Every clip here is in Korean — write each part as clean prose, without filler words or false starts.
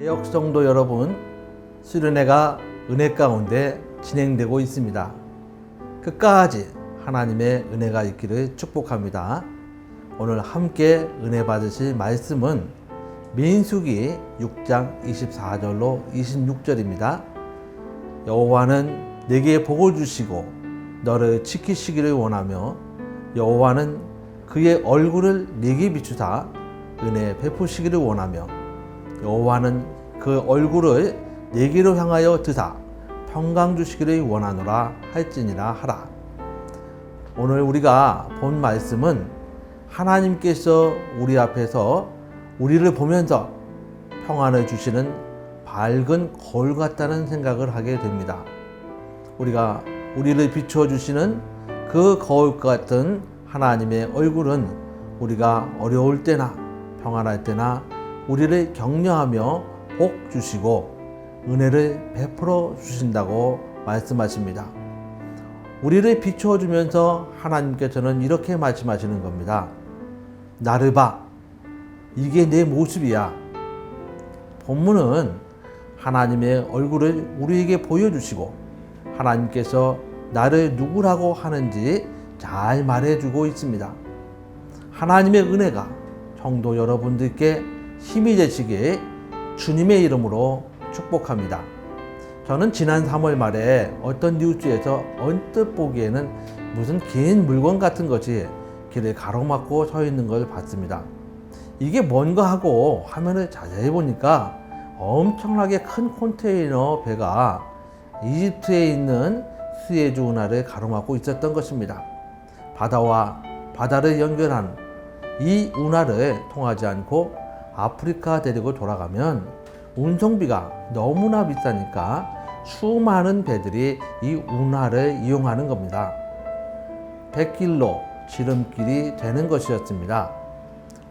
대역성도 여러분, 수련회가 은혜 가운데 진행되고 있습니다. 끝까지 하나님의 은혜가 있기를 축복합니다. 오늘 함께 은혜 받으실 말씀은 민수기 6장 24절로 26절입니다. 여호와는 내게 복을 주시고 너를 지키시기를 원하며 여호와는 그의 얼굴을 네게 비추사 은혜 베푸시기를 원하며 여호와는 그 얼굴을 네게로 향하여 드사 평강 주시기를 원하노라 할지니라 하라. 오늘 우리가 본 말씀은 하나님께서 우리 앞에서 우리를 보면서 평안을 주시는 밝은 거울 같다는 생각을 하게 됩니다. 우리를 비추어 주시는 그 거울 같은 하나님의 얼굴은 우리가 어려울 때나 평안할 때나 우리를 격려하며 복 주시고 은혜를 베풀어 주신다고 말씀하십니다. 우리를 비추어 주면서 하나님께서는 이렇게 말씀하시는 겁니다. 나를 봐. 이게 내 모습이야. 본문은 하나님의 얼굴을 우리에게 보여주시고 하나님께서 나를 누구라고 하는지 잘 말해주고 있습니다. 하나님의 은혜가 성도 여러분들께 힘이 되시길 주님의 이름으로 축복합니다. 저는 지난 3월 말에 어떤 뉴스에서 언뜻 보기에는 무슨 긴 물건 같은 것이 길을 가로막고 서 있는 걸 봤습니다. 이게 뭔가 하고 화면을 자세히 보니까 엄청나게 큰 컨테이너 배가 이집트에 있는 수에즈 운하를 가로막고 있었던 것입니다. 바다와 바다를 연결한 이 운하를 통하지 않고 아프리카 데리고 돌아가면 운송비가 너무나 비싸니까 수많은 배들이 이 운하를 이용하는 겁니다. 100길로 지름길이 되는 것이었습니다.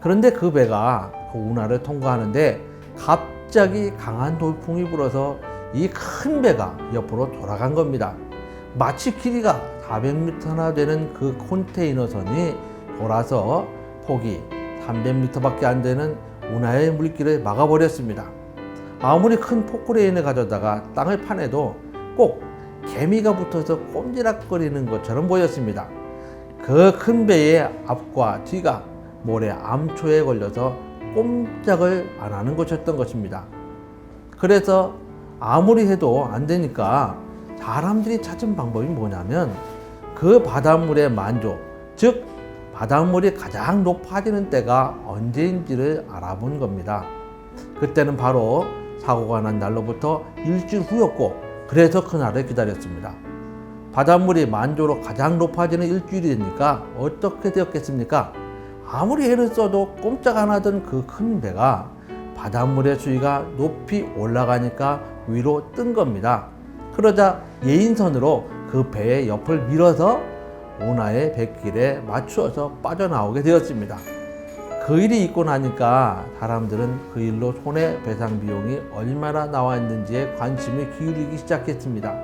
그런데 그 배가 그 운하를 통과하는데 갑자기 강한 돌풍이 불어서 이 큰 배가 옆으로 돌아간 겁니다. 마치 길이가 400m나 되는 그 컨테이너선이 돌아서 폭이 300m밖에 안 되는 운하의 물길을 막아버렸습니다. 아무리 큰 포크레인을 가져다가 땅을 파내도 꼭 개미가 붙어서 꼼지락거리는 것처럼 보였습니다. 그 큰 배의 앞과 뒤가 모래 암초에 걸려서 꼼짝을 안 하는 것이었던 것입니다. 그래서 아무리 해도 안 되니까 사람들이 찾은 방법이 뭐냐면 그 바닷물의 만조, 즉 바닷물이 가장 높아지는 때가 언제인지를 알아본 겁니다. 그때는 바로 사고가 난 날로부터 일주일 후였고 그래서 그날을 기다렸습니다. 바닷물이 만조로 가장 높아지는 일주일이 되니까 어떻게 되었겠습니까? 아무리 애를 써도 꼼짝 안 하던 그 큰 배가 바닷물의 수위가 높이 올라가니까 위로 뜬 겁니다. 그러자 예인선으로 그 배의 옆을 밀어서 운하의 뱃길에 맞추어서 빠져나오게 되었습니다. 그 일이 있고 나니까 사람들은 그 일로 손해배상 비용이 얼마나 나와 있는지에 관심을 기울이기 시작했습니다.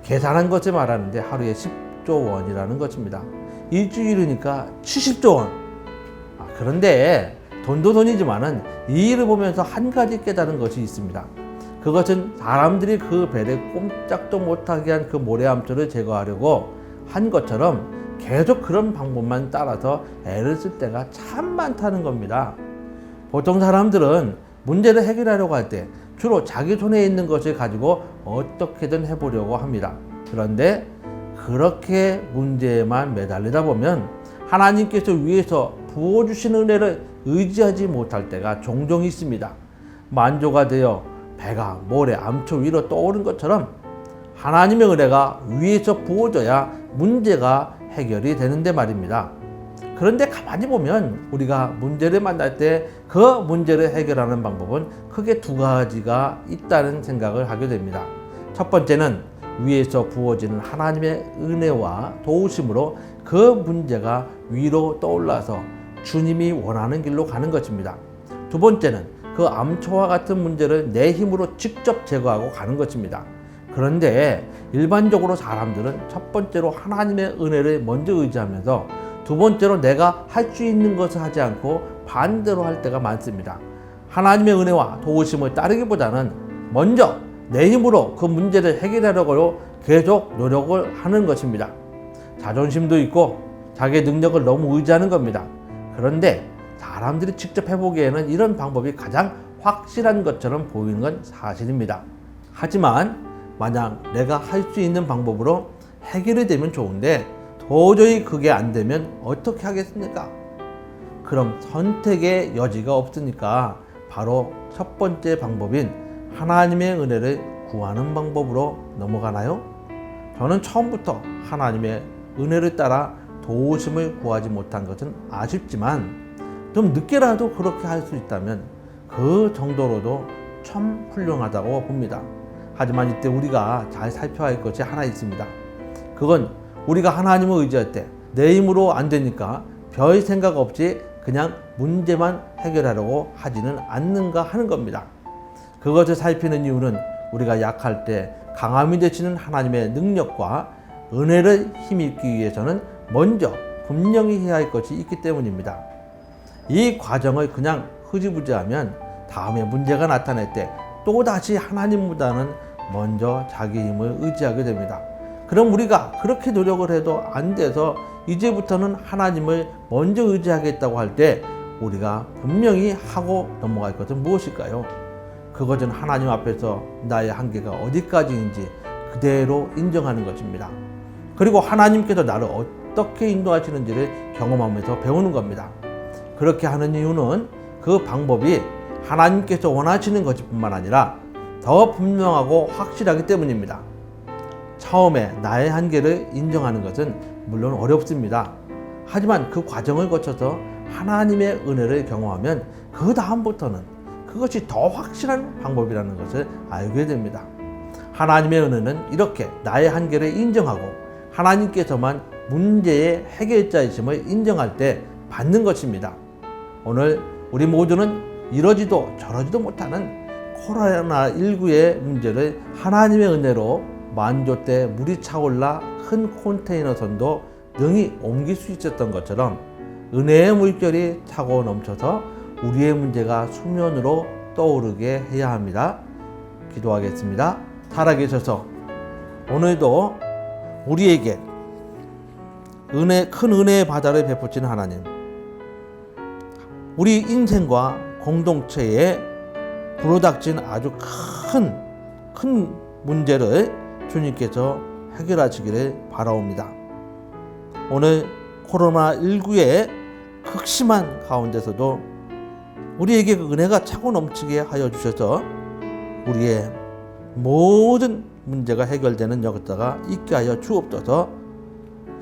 계산한 것을 말하는데 하루에 10조 원이라는 것입니다. 일주일이니까 70조 원. 그런데 돈도 돈이지만은 이 일을 보면서 한 가지 깨달은 것이 있습니다. 그것은 사람들이 그 배를 꼼짝도 못하게 한 그 모래암초를 제거하려고 한 것처럼 계속 그런 방법만 따라서 애를 쓸 때가 참 많다는 겁니다. 보통 사람들은 문제를 해결하려고 할 때 주로 자기 손에 있는 것을 가지고 어떻게든 해보려고 합니다. 그런데 그렇게 문제에만 매달리다 보면 하나님께서 위에서 부어주시는 은혜를 의지하지 못할 때가 종종 있습니다. 만조가 되어 배가 모래 암초 위로 떠오른 것처럼 하나님의 은혜가 위에서 부어져야 문제가 해결이 되는데 말입니다. 그런데 가만히 보면 우리가 문제를 만날 때 그 문제를 해결하는 방법은 크게 두 가지가 있다는 생각을 하게 됩니다. 첫 번째는 위에서 부어지는 하나님의 은혜와 도우심으로 그 문제가 위로 떠올라서 주님이 원하는 길로 가는 것입니다. 두 번째는 그 암초와 같은 문제를 내 힘으로 직접 제거하고 가는 것입니다. 그런데 일반적으로 사람들은 첫 번째로 하나님의 은혜를 먼저 의지하면서 두 번째로 내가 할 수 있는 것을 하지 않고 반대로 할 때가 많습니다. 하나님의 은혜와 도우심을 따르기보다는 먼저 내 힘으로 그 문제를 해결하려고 계속 노력을 하는 것입니다. 자존심도 있고 자기의 능력을 너무 의지하는 겁니다. 그런데 사람들이 직접 해보기에는 이런 방법이 가장 확실한 것처럼 보이는 건 사실입니다. 하지만 만약 내가 할 수 있는 방법으로 해결이 되면 좋은데 도저히 그게 안 되면 어떻게 하겠습니까? 그럼 선택의 여지가 없으니까 바로 첫 번째 방법인 하나님의 은혜를 구하는 방법으로 넘어가나요? 저는 처음부터 하나님의 은혜를 따라 도우심을 구하지 못한 것은 아쉽지만 좀 늦게라도 그렇게 할 수 있다면 그 정도로도 참 훌륭하다고 봅니다. 하지만 이때 우리가 잘 살펴야 할 것이 하나 있습니다. 그건 우리가 하나님을 의지할 때 내 힘으로 안 되니까 별 생각 없이 그냥 문제만 해결하려고 하지는 않는가 하는 겁니다. 그것을 살피는 이유는 우리가 약할 때 강함이 되시는 하나님의 능력과 은혜를 힘입기 위해서는 먼저 분명히 해야 할 것이 있기 때문입니다. 이 과정을 그냥 흐지부지하면 다음에 문제가 나타날 때 또다시 하나님보다는 먼저 자기 힘을 의지하게 됩니다. 그럼 우리가 그렇게 노력을 해도 안 돼서 이제부터는 하나님을 먼저 의지하겠다고 할 때 우리가 분명히 하고 넘어갈 것은 무엇일까요? 그것은 하나님 앞에서 나의 한계가 어디까지인지 그대로 인정하는 것입니다. 그리고 하나님께서 나를 어떻게 인도하시는지를 경험하면서 배우는 겁니다. 그렇게 하는 이유는 그 방법이 하나님께서 원하시는 것일 뿐만 아니라 더 분명하고 확실하기 때문입니다. 처음에 나의 한계를 인정하는 것은 물론 어렵습니다. 하지만 그 과정을 거쳐서 하나님의 은혜를 경험하면 그 다음부터는 그것이 더 확실한 방법이라는 것을 알게 됩니다. 하나님의 은혜는 이렇게 나의 한계를 인정하고 하나님께서만 문제의 해결자이심을 인정할 때 받는 것입니다. 오늘 우리 모두는 이러지도 저러지도 못하는 코로나19의 문제를 하나님의 은혜로 만조 때 물이 차올라 큰 컨테이너 선도 능히 옮길 수 있었던 것처럼 은혜의 물결이 차고 넘쳐서 우리의 문제가 수면으로 떠오르게 해야 합니다. 기도하겠습니다. 살아계셔서 오늘도 우리에게 큰 은혜의 바다를 베푸시는 하나님, 우리 인생과 공동체에 불어닥친 아주 큰 문제를 주님께서 해결하시기를 바라옵니다. 오늘 코로나19의 극심한 가운데서도 우리에게 그 은혜가 차고 넘치게 하여 주셔서 우리의 모든 문제가 해결되는 역사가 있게 하여 주옵소서.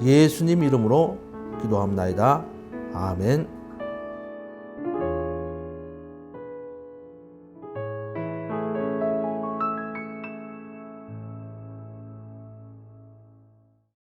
예수님 이름으로 기도합나이다. 아멘.